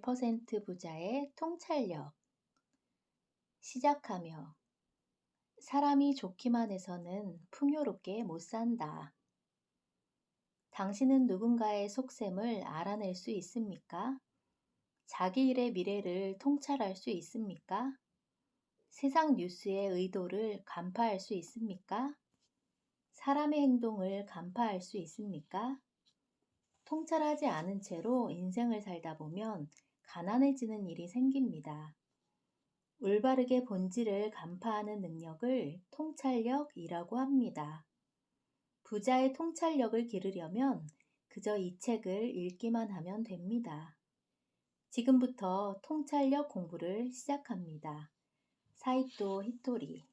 1% 부자의 통찰력. 시작하며 사람이 좋기만 해서는 풍요롭게 못 산다. 당신은 누군가의 속셈을 알아낼 수 있습니까? 자기 일의 미래를 통찰할 수 있습니까? 세상 뉴스의 의도를 간파할 수 있습니까? 사람의 행동을 간파할 수 있습니까? 통찰하지 않은 채로 인생을 살다 보면 가난해지는 일이 생깁니다. 올바르게 본질을 간파하는 능력을 통찰력이라고 합니다. 부자의 통찰력을 기르려면 그저 이 책을 읽기만 하면 됩니다. 지금부터 통찰력 공부를 시작합니다. 사이토 히토리.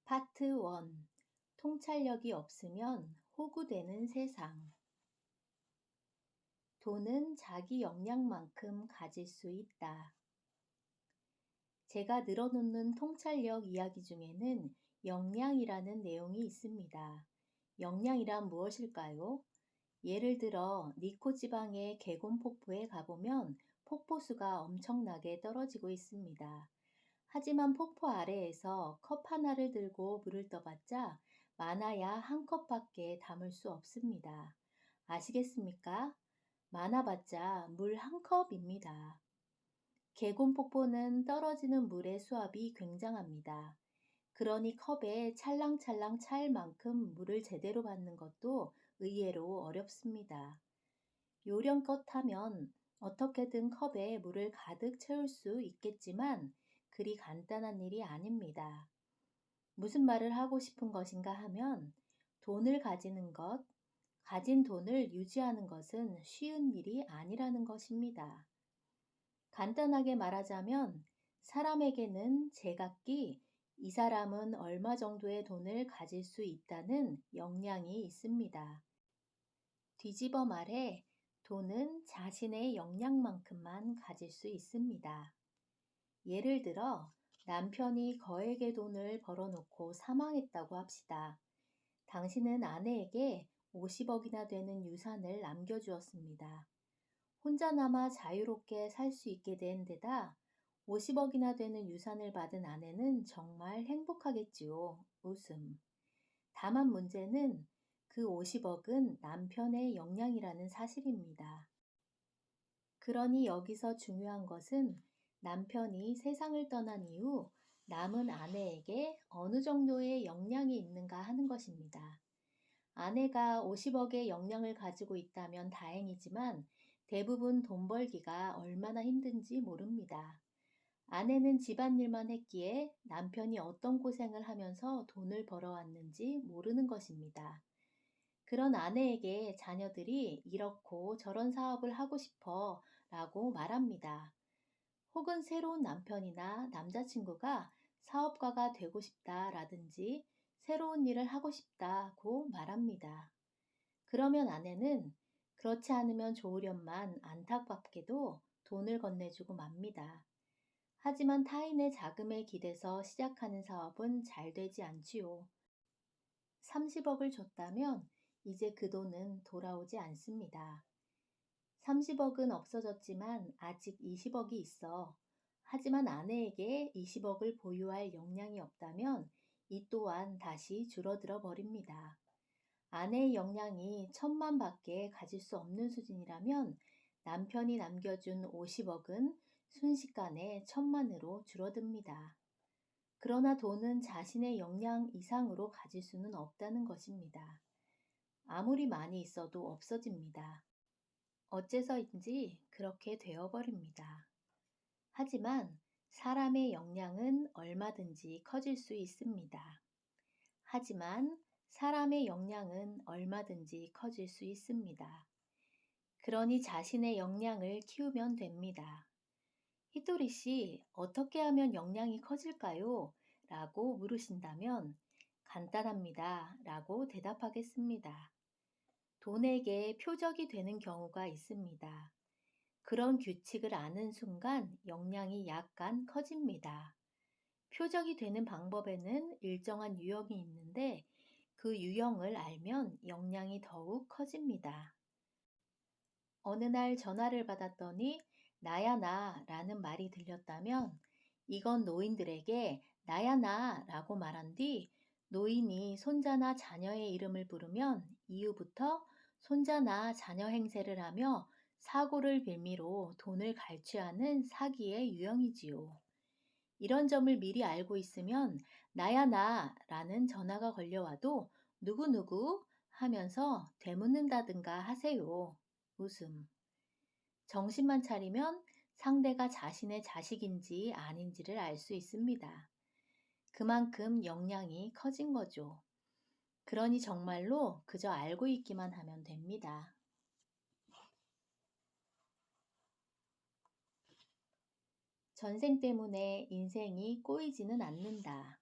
파트 1. 통찰력이 없으면 호구되는 세상. 돈은 자기 역량만큼 가질 수 있다. 제가 늘어놓는 통찰력 이야기 중에는 역량이라는 내용이 있습니다. 역량이란 무엇일까요? 예를 들어 니코 지방의 개곤 폭포에 가보면 폭포수가 엄청나게 떨어지고 있습니다. 하지만 폭포 아래에서 컵 하나를 들고 물을 떠봤자 많아야 한 컵밖에 담을 수 없습니다. 아시겠습니까? 많아봤자 물 한 컵입니다. 개곤폭포는 떨어지는 물의 수압이 굉장합니다. 그러니 컵에 찰랑찰랑 찰 만큼 물을 제대로 받는 것도 의외로 어렵습니다. 요령껏 하면 어떻게든 컵에 물을 가득 채울 수 있겠지만 그리 간단한 일이 아닙니다. 무슨 말을 하고 싶은 것인가 하면 돈을 가지는 것, 가진 돈을 유지하는 것은 쉬운 일이 아니라는 것입니다. 간단하게 말하자면 사람에게는 제각기 이 사람은 얼마 정도의 돈을 가질 수 있다는 역량이 있습니다. 뒤집어 말해 돈은 자신의 역량만큼만 가질 수 있습니다. 예를 들어 남편이 거액의 돈을 벌어놓고 사망했다고 합시다. 당신은 아내에게 50억이나 되는 유산을 남겨주었습니다. 혼자 남아 자유롭게 살 수 있게 된 데다 50억이나 되는 유산을 받은 아내는 정말 행복하겠지요. 웃음. 다만 문제는 그 50억은 남편의 역량이라는 사실입니다. 그러니 여기서 중요한 것은 남편이 세상을 떠난 이후 남은 아내에게 어느 정도의 역량이 있는가 하는 것입니다. 아내가 50억의 역량을 가지고 있다면 다행이지만 대부분 돈 벌기가 얼마나 힘든지 모릅니다. 아내는 집안일만 했기에 남편이 어떤 고생을 하면서 돈을 벌어왔는지 모르는 것입니다. 그런 아내에게 자녀들이 이렇고 저런 사업을 하고 싶어 라고 말합니다. 혹은 새로운 남편이나 남자친구가 사업가가 되고 싶다 라든지 새로운 일을 하고 싶다고 말합니다. 그러면 아내는 그렇지 않으면 좋으련만 안타깝게도 돈을 건네주고 맙니다. 하지만 타인의 자금에 기대서 시작하는 사업은 잘 되지 않지요. 30억을 줬다면 이제 그 돈은 돌아오지 않습니다. 30억은 없어졌지만 아직 20억이 있어. 하지만 아내에게 20억을 보유할 역량이 없다면 이 또한 다시 줄어들어 버립니다. 아내의 역량이 1000만밖에 가질 수 없는 수준이라면 남편이 남겨준 50억은 순식간에 1000만으로 줄어듭니다. 그러나 돈은 자신의 역량 이상으로 가질 수는 없다는 것입니다. 아무리 많이 있어도 없어집니다. 어째서인지 그렇게 되어버립니다. 하지만 사람의 역량은 얼마든지 커질 수 있습니다. 하지만 사람의 역량은 얼마든지 커질 수 있습니다. 그러니 자신의 역량을 키우면 됩니다. 히토리 씨, 어떻게 하면 역량이 커질까요? 라고 물으신다면 간단합니다. 라고 대답하겠습니다. 돈에게 표적이 되는 경우가 있습니다. 그런 규칙을 아는 순간 역량이 약간 커집니다. 표적이 되는 방법에는 일정한 유형이 있는데 그 유형을 알면 역량이 더욱 커집니다. 어느 날 전화를 받았더니 나야 나라는 말이 들렸다면 이건 노인들에게 나야 나라고 말한 뒤 노인이 손자나 자녀의 이름을 부르면 이후부터 손자나 자녀 행세를 하며 사고를 빌미로 돈을 갈취하는 사기의 유형이지요. 이런 점을 미리 알고 있으면 나야 나라는 전화가 걸려와도 누구누구 하면서 되묻는다든가 하세요. 웃음. 정신만 차리면 상대가 자신의 자식인지 아닌지를 알 수 있습니다. 그만큼 역량이 커진 거죠. 그러니 정말로 그저 알고 있기만 하면 됩니다. 전생 때문에 인생이 꼬이지는 않는다.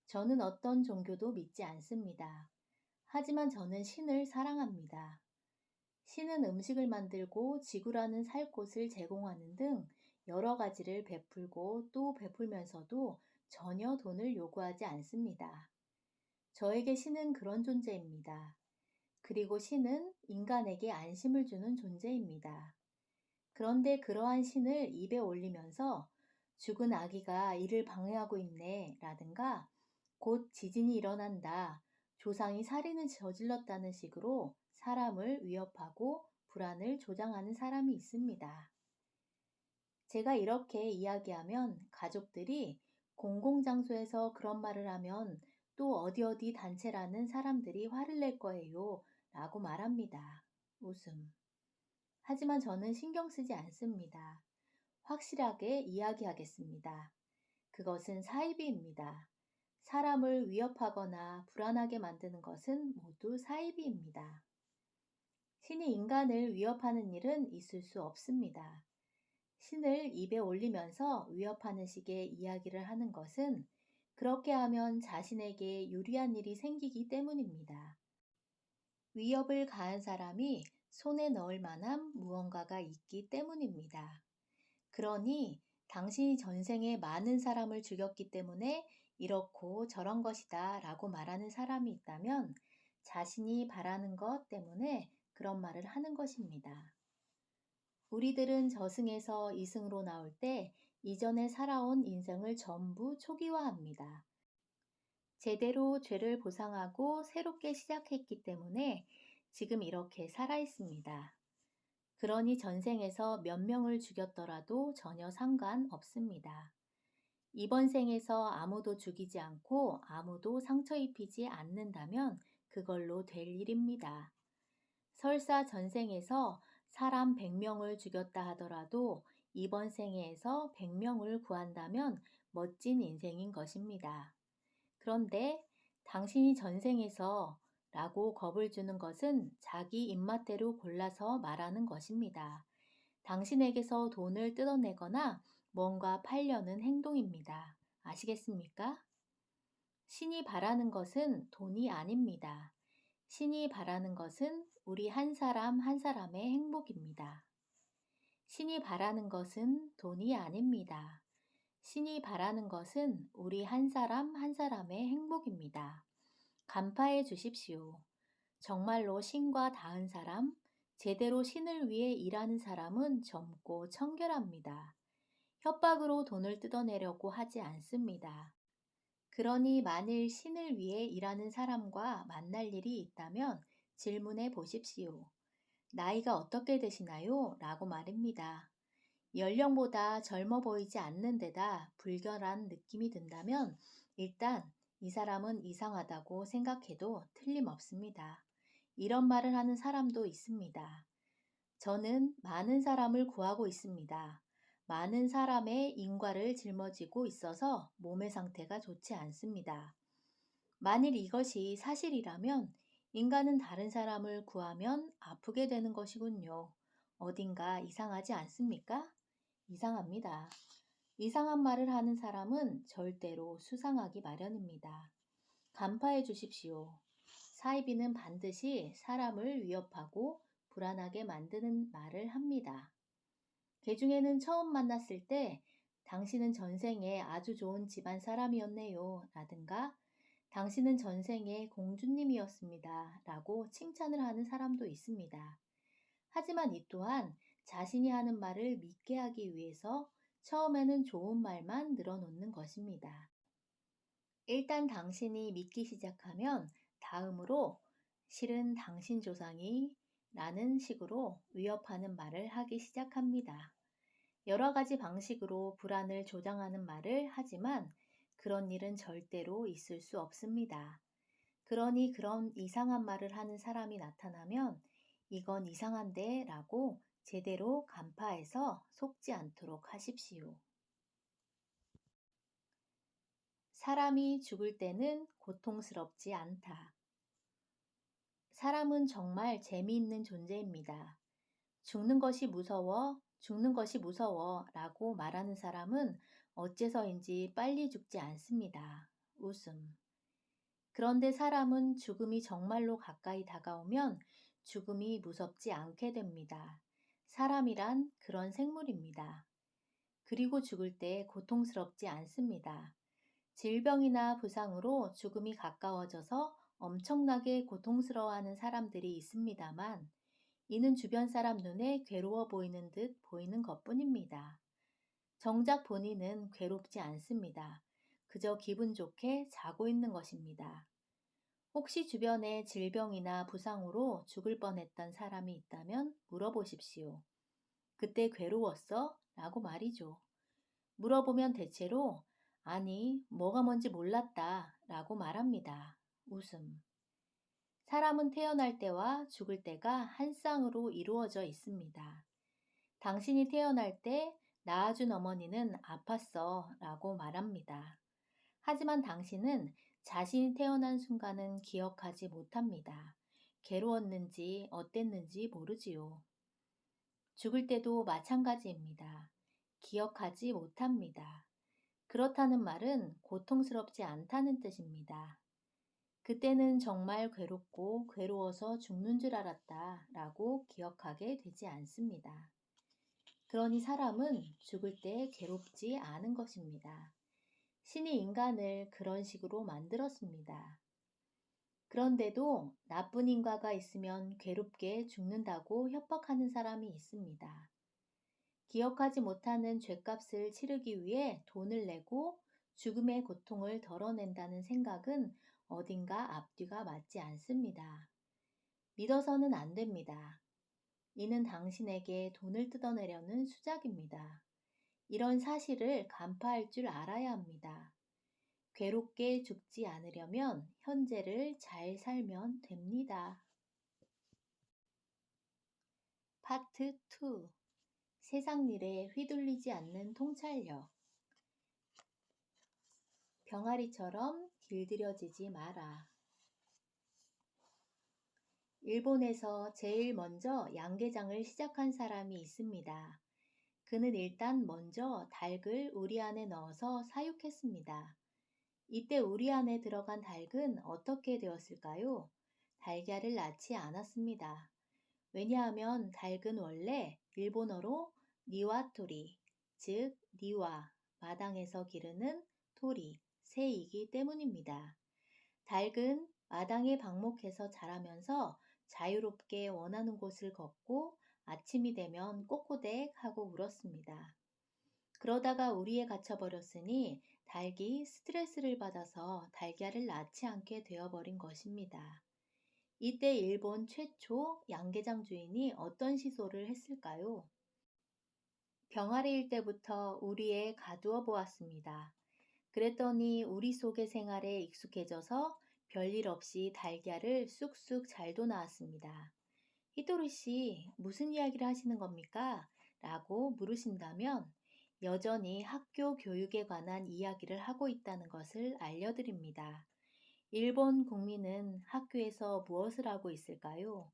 저는 어떤 종교도 믿지 않습니다. 하지만 저는 신을 사랑합니다. 신은 음식을 만들고 지구라는 살 곳을 제공하는 등 여러 가지를 베풀고 또 베풀면서도 전혀 돈을 요구하지 않습니다. 저에게 신은 그런 존재입니다. 그리고 신은 인간에게 안심을 주는 존재입니다. 그런데 그러한 신을 입에 올리면서 죽은 아기가 이를 방해하고 있네 라든가 곧 지진이 일어난다, 조상이 살인을 저질렀다는 식으로 사람을 위협하고 불안을 조장하는 사람이 있습니다. 제가 이렇게 이야기하면 가족들이 공공장소에서 그런 말을 하면 또 어디 어디 단체라는 사람들이 화를 낼 거예요 라고 말합니다. 웃음. 하지만 저는 신경 쓰지 않습니다. 확실하게 이야기하겠습니다. 그것은 사이비입니다. 사람을 위협하거나 불안하게 만드는 것은 모두 사이비입니다. 신이 인간을 위협하는 일은 있을 수 없습니다. 신을 입에 올리면서 위협하는 식의 이야기를 하는 것은 그렇게 하면 자신에게 유리한 일이 생기기 때문입니다. 위협을 가한 사람이 손에 넣을 만한 무언가가 있기 때문입니다. 그러니 당신이 전생에 많은 사람을 죽였기 때문에 이렇고 저런 것이다 라고 말하는 사람이 있다면 자신이 바라는 것 때문에 그런 말을 하는 것입니다. 우리들은 저승에서 이승으로 나올 때 이전에 살아온 인생을 전부 초기화합니다. 제대로 죄를 보상하고 새롭게 시작했기 때문에 지금 이렇게 살아 있습니다. 그러니 전생에서 몇 명을 죽였더라도 전혀 상관없습니다. 이번 생에서 아무도 죽이지 않고 아무도 상처 입히지 않는다면 그걸로 될 일입니다. 설사 전생에서 사람 100명을 죽였다 하더라도 이번 생에서 100명을 구한다면 멋진 인생인 것입니다. 그런데 당신이 전생에서 라고 겁을 주는 것은 자기 입맛대로 골라서 말하는 것입니다. 당신에게서 돈을 뜯어내거나 뭔가 팔려는 행동입니다. 아시겠습니까? 신이 바라는 것은 돈이 아닙니다. 신이 바라는 것은 우리 한 사람 한 사람의 행복입니다. 신이 바라는 것은 돈이 아닙니다. 신이 바라는 것은 우리 한 사람 한 사람의 행복입니다. 간파해 주십시오. 정말로 신과 닿은 사람, 제대로 신을 위해 일하는 사람은 젊고 청결합니다. 협박으로 돈을 뜯어내려고 하지 않습니다. 그러니 만일 신을 위해 일하는 사람과 만날 일이 있다면 질문해 보십시오. 나이가 어떻게 되시나요? 라고 말입니다. 연령보다 젊어 보이지 않는 데다 불결한 느낌이 든다면 일단 이 사람은 이상하다고 생각해도 틀림없습니다. 이런 말을 하는 사람도 있습니다. 저는 많은 사람을 구하고 있습니다. 많은 사람의 인과를 짊어지고 있어서 몸의 상태가 좋지 않습니다. 만일 이것이 사실이라면 인간은 다른 사람을 구하면 아프게 되는 것이군요. 어딘가 이상하지 않습니까? 이상합니다. 이상한 말을 하는 사람은 절대로 수상하기 마련입니다. 간파해 주십시오. 사이비는 반드시 사람을 위협하고 불안하게 만드는 말을 합니다. 개중에는 처음 만났을 때 당신은 전생에 아주 좋은 집안 사람이었네요 라든가 당신은 전생에 공주님이었습니다 라고 칭찬을 하는 사람도 있습니다. 하지만 이 또한 자신이 하는 말을 믿게 하기 위해서 처음에는 좋은 말만 늘어놓는 것입니다. 일단 당신이 믿기 시작하면 다음으로 실은 당신 조상이 라는 식으로 위협하는 말을 하기 시작합니다. 여러 가지 방식으로 불안을 조장하는 말을 하지만 그런 일은 절대로 있을 수 없습니다. 그러니 그런 이상한 말을 하는 사람이 나타나면 이건 이상한데 라고 제대로 간파해서 속지 않도록 하십시오. 사람이 죽을 때는 고통스럽지 않다. 사람은 정말 재미있는 존재입니다. 죽는 것이 무서워 라고 말하는 사람은 어째서인지 빨리 죽지 않습니다. 웃음. 그런데 사람은 죽음이 정말로 가까이 다가오면 죽음이 무섭지 않게 됩니다. 사람이란 그런 생물입니다. 그리고 죽을 때 고통스럽지 않습니다. 질병이나 부상으로 죽음이 가까워져서 엄청나게 고통스러워하는 사람들이 있습니다만 이는 주변 사람 눈에 괴로워 보이는 듯 보이는 것뿐입니다. 정작 본인은 괴롭지 않습니다. 그저 기분 좋게 자고 있는 것입니다. 혹시 주변에 질병이나 부상으로 죽을 뻔했던 사람이 있다면 물어보십시오. 그때 괴로웠어? 라고 말이죠. 물어보면 대체로 아니, 뭐가 뭔지 몰랐다 라고 말합니다. 웃음. 사람은 태어날 때와 죽을 때가 한 쌍으로 이루어져 있습니다. 당신이 태어날 때 낳아준 어머니는 아팠어 라고 말합니다. 하지만 당신은 자신이 태어난 순간은 기억하지 못합니다. 괴로웠는지 어땠는지 모르지요. 죽을 때도 마찬가지입니다. 기억하지 못합니다. 그렇다는 말은 고통스럽지 않다는 뜻입니다. 그때는 정말 괴롭고 괴로워서 죽는 줄 알았다 라고 기억하게 되지 않습니다. 그러니 사람은 죽을 때 괴롭지 않은 것입니다. 신이 인간을 그런 식으로 만들었습니다. 그런데도 나쁜 인과가 있으면 괴롭게 죽는다고 협박하는 사람이 있습니다. 기억하지 못하는 죗값을 치르기 위해 돈을 내고 죽음의 고통을 덜어낸다는 생각은 어딘가 앞뒤가 맞지 않습니다. 믿어서는 안 됩니다. 이는 당신에게 돈을 뜯어내려는 수작입니다. 이런 사실을 간파할 줄 알아야 합니다. 괴롭게 죽지 않으려면 현재를 잘 살면 됩니다. 파트 2. 세상 일에 휘둘리지 않는 통찰력. 병아리처럼 길들여지지 마라. 일본에서 제일 먼저 양계장을 시작한 사람이 있습니다. 그는 일단 먼저 닭을 우리 안에 넣어서 사육했습니다. 이때 우리 안에 들어간 닭은 어떻게 되었을까요? 달걀을 낳지 않았습니다. 왜냐하면 닭은 원래 일본어로 니와토리, 즉 니와, 마당에서 기르는 토리, 새이기 때문입니다. 닭은 마당에 방목해서 자라면서 자유롭게 원하는 곳을 걷고 아침이 되면 꼬꼬댁 하고 울었습니다. 그러다가 우리에 갇혀버렸으니 닭이 스트레스를 받아서 달걀을 낳지 않게 되어버린 것입니다. 이때 일본 최초 양계장 주인이 어떤 시도를 했을까요? 병아리일 때부터 우리에 가두어 보았습니다. 그랬더니 우리 속의 생활에 익숙해져서 별일 없이 달걀을 쑥쑥 잘도 낳았습니다. 히토리 씨, 무슨 이야기를 하시는 겁니까? 라고 물으신다면 여전히 학교 교육에 관한 이야기를 하고 있다는 것을 알려드립니다. 일본 국민은 학교에서 무엇을 하고 있을까요?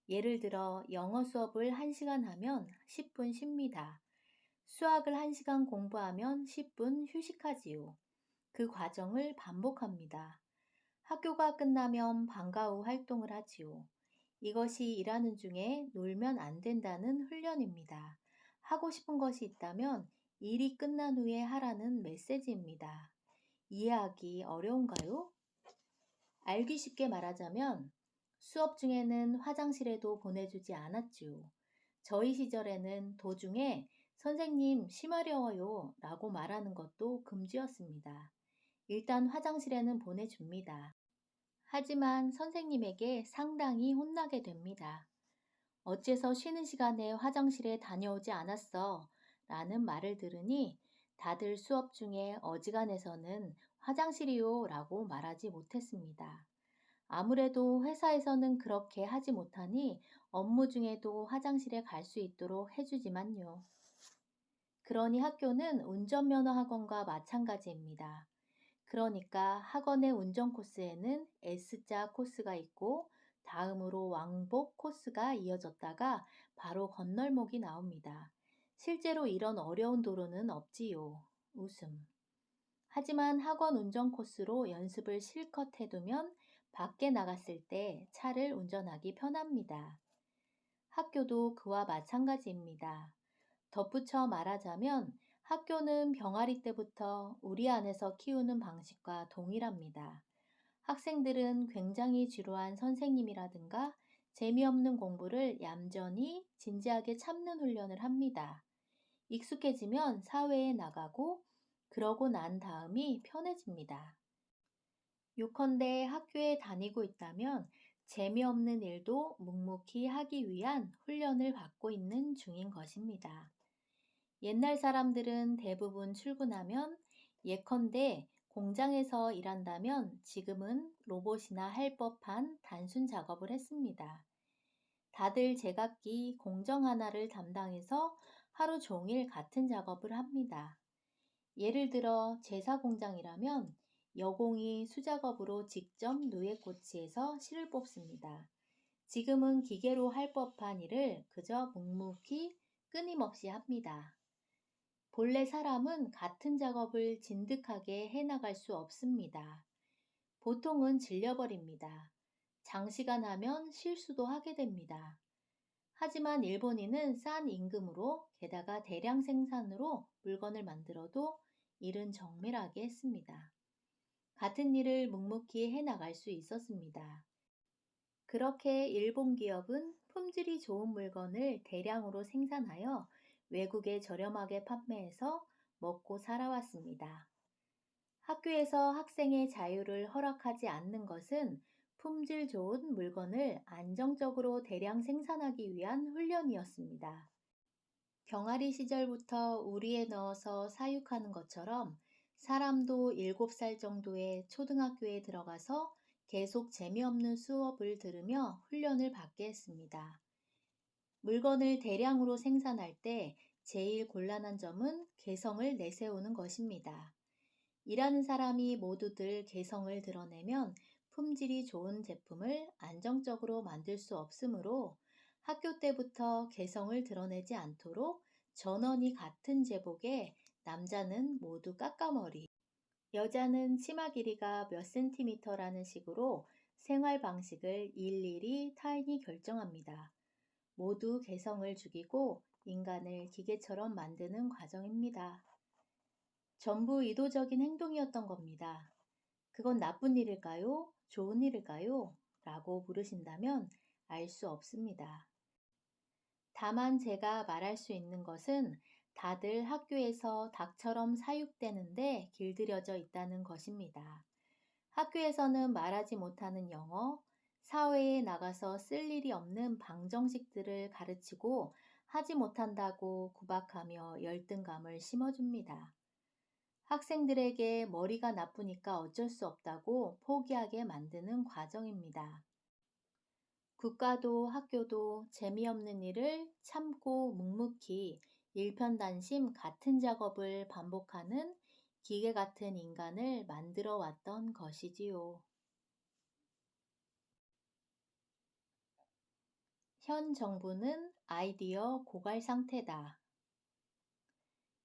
예를 들어 영어 수업을 1시간 하면 10분 쉽니다. 수학을 1시간 공부하면 10분 휴식하지요. 그 과정을 반복합니다. 학교가 끝나면 방과 후 활동을 하지요. 이것이 일하는 중에 놀면 안 된다는 훈련입니다. 하고 싶은 것이 있다면 일이 끝난 후에 하라는 메시지입니다. 이해하기 어려운가요? 알기 쉽게 말하자면 수업 중에는 화장실에도 보내주지 않았지요. 저희 시절에는 도중에 선생님 심하려워요 라고 말하는 것도 금지였습니다. 일단 화장실에는 보내줍니다. 하지만 선생님에게 상당히 혼나게 됩니다. 어째서 쉬는 시간에 화장실에 다녀오지 않았어? 라는 말을 들으니 다들 수업 중에 어지간해서는 화장실이요 라고 말하지 못했습니다. 아무래도 회사에서는 그렇게 하지 못하니 업무 중에도 화장실에 갈 수 있도록 해주지만요. 그러니 학교는 운전면허 학원과 마찬가지입니다. 그러니까 학원의 운전 코스에는 S자 코스가 있고 다음으로 왕복 코스가 이어졌다가 바로 건널목이 나옵니다. 실제로 이런 어려운 도로는 없지요. 웃음. 하지만 학원 운전 코스로 연습을 실컷 해두면 밖에 나갔을 때 차를 운전하기 편합니다. 학교도 그와 마찬가지입니다. 덧붙여 말하자면 학교는 병아리 때부터 우리 안에서 키우는 방식과 동일합니다. 학생들은 굉장히 지루한 선생님이라든가 재미없는 공부를 얌전히 진지하게 참는 훈련을 합니다. 익숙해지면 사회에 나가고 그러고 난 다음이 편해집니다. 요컨대 학교에 다니고 있다면 재미없는 일도 묵묵히 하기 위한 훈련을 받고 있는 중인 것입니다. 옛날 사람들은 대부분 출근하면 예컨대 공장에서 일한다면 지금은 로봇이나 할 법한 단순 작업을 했습니다. 다들 제각기 공정 하나를 담당해서 하루 종일 같은 작업을 합니다. 예를 들어 제사 공장이라면 여공이 수작업으로 직접 누에꼬치에서 실을 뽑습니다. 지금은 기계로 할 법한 일을 그저 묵묵히 끊임없이 합니다. 본래 사람은 같은 작업을 진득하게 해나갈 수 없습니다. 보통은 질려버립니다. 장시간 하면 실수도 하게 됩니다. 하지만 일본인은 싼 임금으로 게다가 대량 생산으로 물건을 만들어도 일은 정밀하게 했습니다. 같은 일을 묵묵히 해나갈 수 있었습니다. 그렇게 일본 기업은 품질이 좋은 물건을 대량으로 생산하여 외국에 저렴하게 판매해서 먹고 살아왔습니다. 학교에서 학생의 자유를 허락하지 않는 것은 품질 좋은 물건을 안정적으로 대량 생산하기 위한 훈련이었습니다. 병아리 시절부터 우리에 넣어서 사육하는 것처럼 사람도 7살 정도의 초등학교에 들어가서 계속 재미없는 수업을 들으며 훈련을 받게 했습니다. 물건을 대량으로 생산할 때 제일 곤란한 점은 개성을 내세우는 것입니다. 일하는 사람이 모두들 개성을 드러내면 품질이 좋은 제품을 안정적으로 만들 수 없으므로 학교 때부터 개성을 드러내지 않도록 전원이 같은 제복에 남자는 모두 까까머리, 여자는 치마 길이가 몇 센티미터라는 식으로 생활 방식을 일일이 타인이 결정합니다. 모두 개성을 죽이고 인간을 기계처럼 만드는 과정입니다. 전부 의도적인 행동이었던 겁니다. 그건 나쁜 일일까요? 좋은 일일까요? 라고 물으신다면 알 수 없습니다. 다만 제가 말할 수 있는 것은 다들 학교에서 닭처럼 사육되는데 길들여져 있다는 것입니다. 학교에서는 말하지 못하는 영어, 사회에 나가서 쓸 일이 없는 방정식들을 가르치고 하지 못한다고 구박하며 열등감을 심어줍니다. 학생들에게 머리가 나쁘니까 어쩔 수 없다고 포기하게 만드는 과정입니다. 국가도 학교도 재미없는 일을 참고 묵묵히 일편단심 같은 작업을 반복하는 기계 같은 인간을 만들어 왔던 것이지요. 현 정부는 아이디어 고갈 상태다.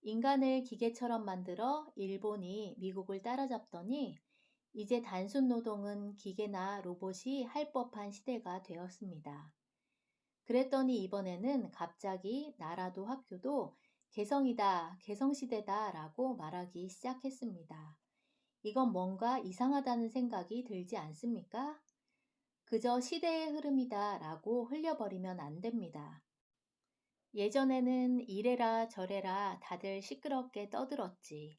인간을 기계처럼 만들어 일본이 미국을 따라잡더니 이제 단순 노동은 기계나 로봇이 할 법한 시대가 되었습니다. 그랬더니 이번에는 갑자기 나라도 학교도 개성이다, 개성시대다 라고 말하기 시작했습니다. 이건 뭔가 이상하다는 생각이 들지 않습니까? 그저 시대의 흐름이다 라고 흘려버리면 안 됩니다. 예전에는 이래라 저래라 다들 시끄럽게 떠들었지.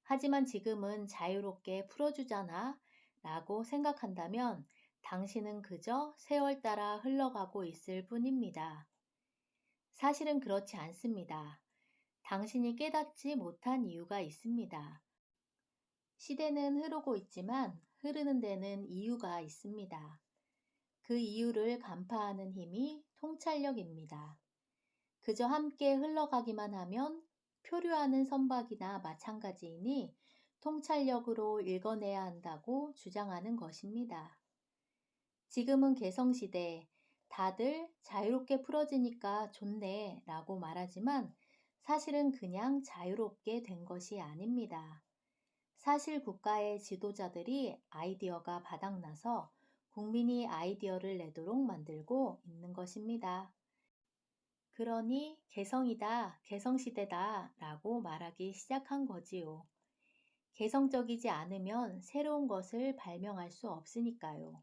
하지만 지금은 자유롭게 풀어주잖아 라고 생각한다면 당신은 그저 세월 따라 흘러가고 있을 뿐입니다. 사실은 그렇지 않습니다. 당신이 깨닫지 못한 이유가 있습니다. 시대는 흐르고 있지만 흐르는 데는 이유가 있습니다. 그 이유를 간파하는 힘이 통찰력입니다. 그저 함께 흘러가기만 하면 표류하는 선박이나 마찬가지이니 통찰력으로 읽어내야 한다고 주장하는 것입니다. 지금은 개성시대, 다들 자유롭게 풀어지니까 좋네 라고 말하지만 사실은 그냥 자유롭게 된 것이 아닙니다. 사실 국가의 지도자들이 아이디어가 바닥나서 국민이 아이디어를 내도록 만들고 있는 것입니다. 그러니 개성이다, 개성시대다 라고 말하기 시작한 거지요. 개성적이지 않으면 새로운 것을 발명할 수 없으니까요.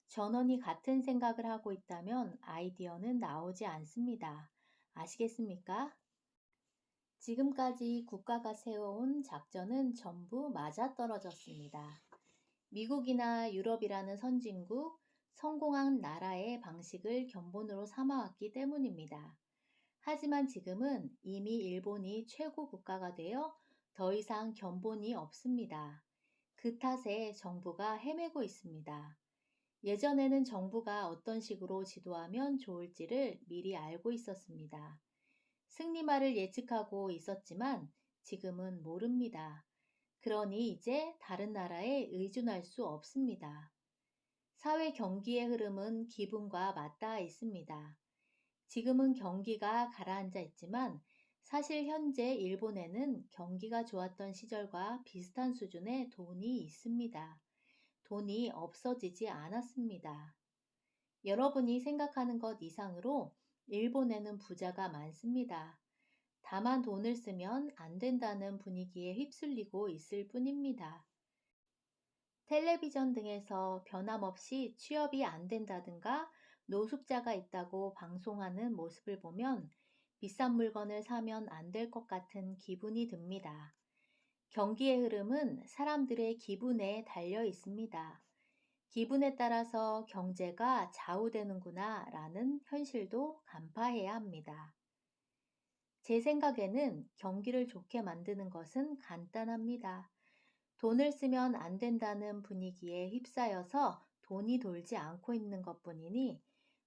전원이 같은 생각을 하고 있다면 아이디어는 나오지 않습니다. 아시겠습니까? 지금까지 국가가 세워온 작전은 전부 맞아떨어졌습니다. 미국이나 유럽이라는 선진국, 성공한 나라의 방식을 견본으로 삼아왔기 때문입니다. 하지만 지금은 이미 일본이 최고 국가가 되어 더 이상 견본이 없습니다. 그 탓에 정부가 헤매고 있습니다. 예전에는 정부가 어떤 식으로 지도하면 좋을지를 미리 알고 있었습니다. 승리말을 예측하고 있었지만 지금은 모릅니다. 그러니 이제 다른 나라에 의존할 수 없습니다. 사회 경기의 흐름은 기분과 맞닿아 있습니다. 지금은 경기가 가라앉아 있지만 사실 현재 일본에는 경기가 좋았던 시절과 비슷한 수준의 돈이 있습니다. 돈이 없어지지 않았습니다. 여러분이 생각하는 것 이상으로 일본에는 부자가 많습니다. 다만 돈을 쓰면 안 된다는 분위기에 휩쓸리고 있을 뿐입니다. 텔레비전 등에서 변함없이 취업이 안 된다든가 노숙자가 있다고 방송하는 모습을 보면 비싼 물건을 사면 안 될 것 같은 기분이 듭니다. 경기의 흐름은 사람들의 기분에 달려 있습니다. 기분에 따라서 경제가 좌우되는구나 라는 현실도 간파해야 합니다. 제 생각에는 경기를 좋게 만드는 것은 간단합니다. 돈을 쓰면 안 된다는 분위기에 휩싸여서 돈이 돌지 않고 있는 것뿐이니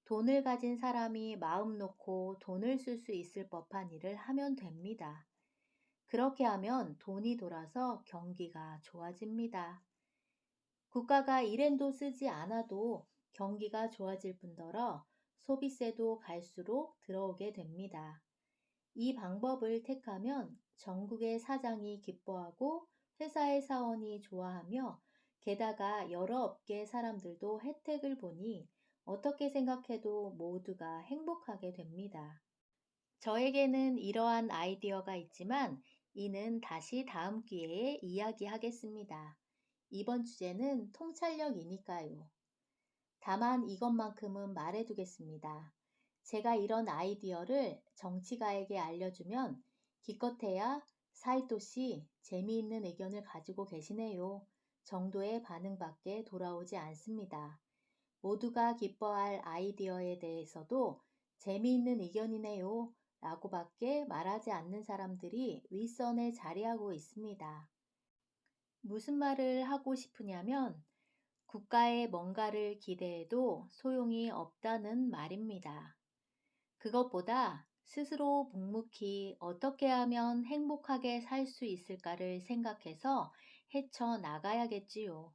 돈을 가진 사람이 마음 놓고 돈을 쓸 수 있을 법한 일을 하면 됩니다. 그렇게 하면 돈이 돌아서 경기가 좋아집니다. 국가가 1엔도 쓰지 않아도 경기가 좋아질 뿐더러 소비세도 갈수록 들어오게 됩니다. 이 방법을 택하면 전국의 사장이 기뻐하고 회사의 사원이 좋아하며 게다가 여러 업계 사람들도 혜택을 보니 어떻게 생각해도 모두가 행복하게 됩니다. 저에게는 이러한 아이디어가 있지만 이는 다시 다음 기회에 이야기하겠습니다. 이번 주제는 통찰력이니까요. 다만 이것만큼은 말해두겠습니다. 제가 이런 아이디어를 정치가에게 알려주면 기껏해야 사이토 씨 재미있는 의견을 가지고 계시네요 정도의 반응밖에 돌아오지 않습니다. 모두가 기뻐할 아이디어에 대해서도 재미있는 의견이네요 라고밖에 말하지 않는 사람들이 윗선에 자리하고 있습니다. 무슨 말을 하고 싶으냐면 국가에 뭔가를 기대해도 소용이 없다는 말입니다. 그것보다 스스로 묵묵히 어떻게 하면 행복하게 살 수 있을까를 생각해서 헤쳐나가야겠지요.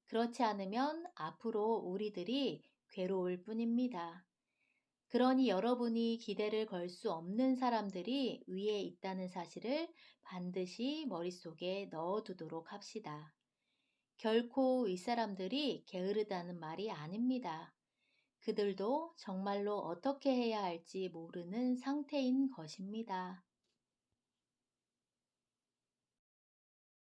그렇지 않으면 앞으로 우리들이 괴로울 뿐입니다. 그러니 여러분이 기대를 걸 수 없는 사람들이 위에 있다는 사실을 반드시 머릿속에 넣어두도록 합시다. 결코 윗사람들이 게으르다는 말이 아닙니다. 그들도 정말로 어떻게 해야 할지 모르는 상태인 것입니다.